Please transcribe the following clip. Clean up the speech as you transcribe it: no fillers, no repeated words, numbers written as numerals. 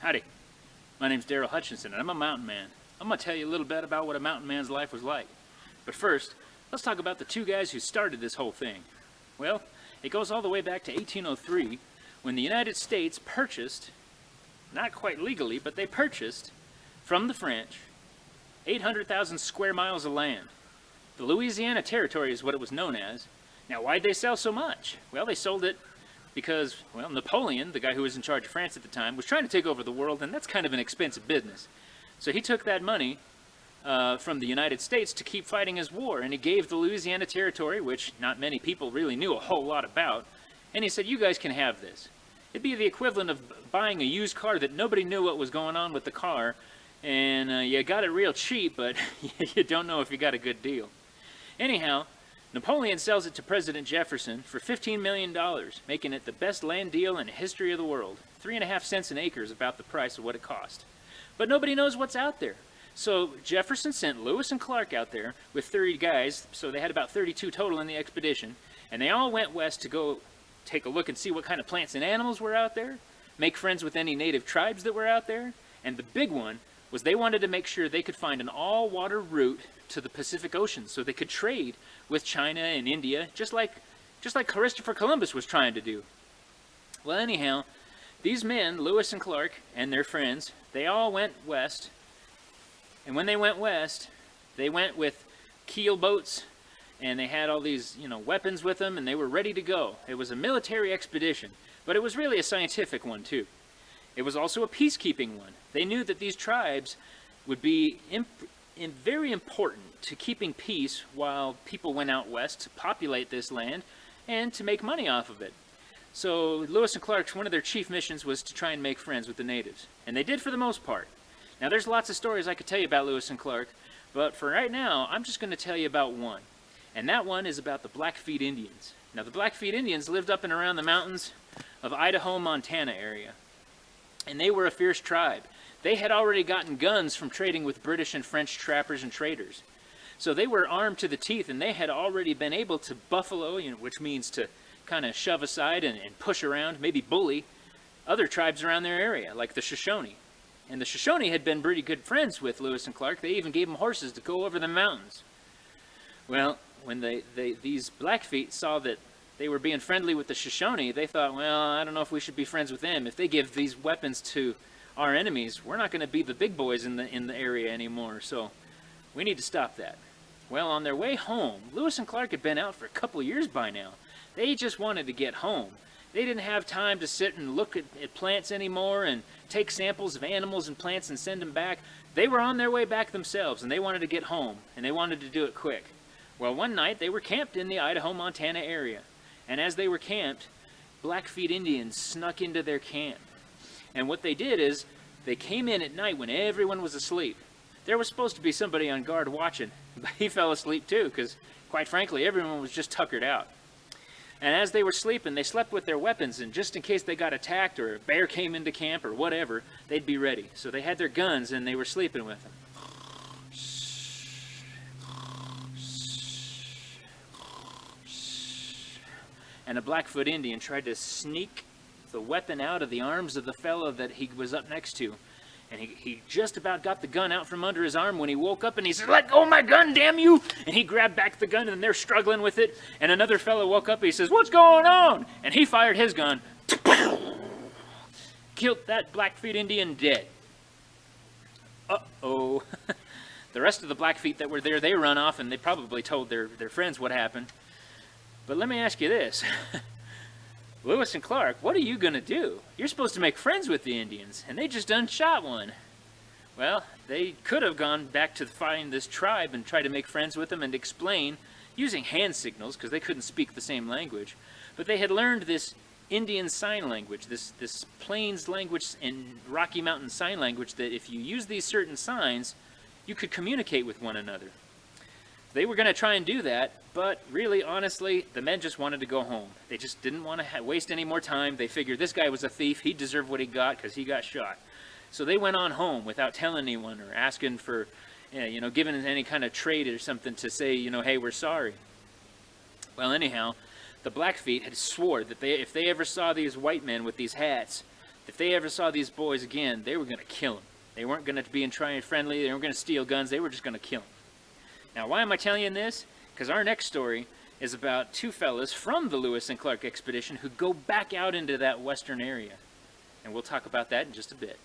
Howdy, my name's Daryl Hutchinson and I'm a mountain man. I'm going to tell you a little bit about what a mountain man's life was like. But first, let's talk about the two guys who started this whole thing. Well, it goes all the way back to 1803 when the United States purchased, not quite legally, but they purchased from the French 800,000 square miles of land. The Louisiana Territory is what it was known as. Now, why'd they sell so much? Well, they sold it because, well, Napoleon, the guy who was in charge of France at the time, was trying to take over the world, and that's kind of an expensive business. So he took that money from the United States to keep fighting his war, and he gave the Louisiana Territory, which not many people really knew a whole lot about, and he said, you guys can have this. It'd be the equivalent of buying a used car that nobody knew what was going on with the car, and you got it real cheap, but you don't know if you got a good deal. Anyhow, Napoleon sells it to President Jefferson for $15 million, making it the best land deal in the history of the world. 3.5 cents an acre is about the price of what it cost. But nobody knows what's out there. So Jefferson sent Lewis and Clark out there with 30 guys, so they had about 32 total in the expedition, and they all went west to go take a look and see what kind of plants and animals were out there, make friends with any native tribes that were out there, and the big one was they wanted to make sure they could find an all-water route to the Pacific Ocean so they could trade with China and India, just like Christopher Columbus was trying to do. Well, anyhow, these men, Lewis and Clark and their friends, they all went west, and when they went west, they went with keel boats, and they had all these, weapons with them, and they were ready to go. It was a military expedition, but it was really a scientific one, too. It was also a peacekeeping one. They knew that these tribes would be very important to keeping peace while people went out west to populate this land and to make money off of it. So Lewis and Clark's, one of their chief missions was to try and make friends with the natives. And they did for the most part. Now there's lots of stories I could tell you about Lewis and Clark, but for right now, I'm just going to tell you about one. And that one is about the Blackfeet Indians. Now the Blackfeet Indians lived up and around the mountains of Idaho, Montana area. And they were a fierce tribe. They had already gotten guns from trading with British and French trappers and traders. So they were armed to the teeth, and they had already been able to buffalo, which means to kind of shove aside and push around, maybe bully, other tribes around their area, like the Shoshone. And the Shoshone had been pretty good friends with Lewis and Clark. They even gave them horses to go over the mountains. Well, when these Blackfeet saw that they were being friendly with the Shoshone, they thought, well, I don't know if we should be friends with them. If they give these weapons to our enemies, we're not going to be the big boys in the area anymore, so we need to stop that. Well, on their way home, Lewis and Clark had been out for a couple years by now. They just wanted to get home. They didn't have time to sit and look at plants anymore and take samples of animals and plants and send them back. They were on their way back themselves, and they wanted to get home, and they wanted to do it quick. Well, one night, they were camped in the Idaho-Montana area, and as they were camped, Blackfeet Indians snuck into their camp. And what they did is, they came in at night when everyone was asleep. There was supposed to be somebody on guard watching, but he fell asleep too, because, quite frankly, everyone was just tuckered out. And as they were sleeping, they slept with their weapons, and just in case they got attacked or a bear came into camp or whatever, they'd be ready. So they had their guns, and they were sleeping with them. And a Blackfoot Indian tried to sneak the weapon out of the arms of the fellow that he was up next to. And he just about got the gun out from under his arm when he woke up, and he said, "Let go of my gun, damn you!" And he grabbed back the gun, and they're struggling with it. And another fellow woke up, and he says, "What's going on?" And he fired his gun. Killed that Blackfeet Indian dead. Uh-oh. The rest of the Blackfeet that were there, they run off, and they probably told their friends what happened. But let me ask you this. Lewis and Clark, what are you going to do? You're supposed to make friends with the Indians, and they just done shot one. Well, they could have gone back to find this tribe and try to make friends with them and explain, using hand signals, because they couldn't speak the same language. But they had learned this Indian sign language, this Plains language and Rocky Mountain sign language, that if you use these certain signs, you could communicate with one another. They were going to try and do that, but really, honestly, the men just wanted to go home. They just didn't want to waste any more time. They figured this guy was a thief. He deserved what he got because he got shot. So they went on home without telling anyone or asking for, giving any kind of trade or something to say, hey, we're sorry. Well, anyhow, the Blackfeet had swore that if they ever saw these white men with these hats, If they ever saw these boys again, they were going to kill them. They weren't going to be trying friendly, they weren't going to steal guns, they were just going to kill them. Now, why am I telling you this? Because our next story is about two fellas from the Lewis and Clark expedition who go back out into that western area. And we'll talk about that in just a bit.